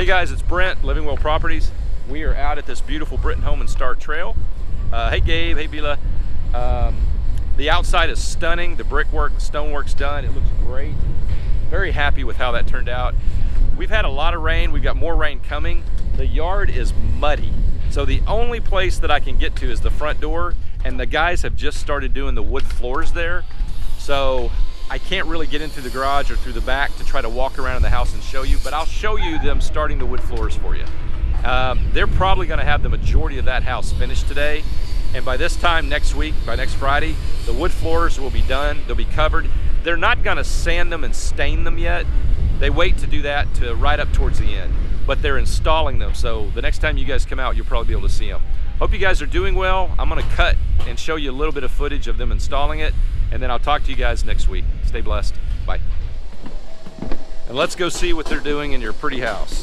guys, it's Brent, LivingWell Properties. We are out at this beautiful Britton Home and Star Trail. Hey Gabe, hey Bila. The outside is stunning. The brickwork, the stonework's done. It looks great. Very happy with how that turned out. We've had a lot of rain. We've got more rain coming. The yard is muddy. So the only place that I can get to is the front door, and the guys have just started doing the wood floors there. So I can't really get into the garage or through the back to try to walk around in the house and show you, but I'll show you them starting the wood floors for you. They're probably gonna have the majority of that house finished today. And by this time next week, by next Friday, the wood floors will be done, they'll be covered. They're not gonna sand them and stain them yet. They wait to do that to right up towards the end, but they're installing them. So the next time you guys come out, you'll probably be able to see them. Hope you guys are doing well. I'm gonna cut and show you a little bit of footage of them installing it, and then I'll talk to you guys next week. Stay blessed, bye. And let's go see what they're doing in your pretty house.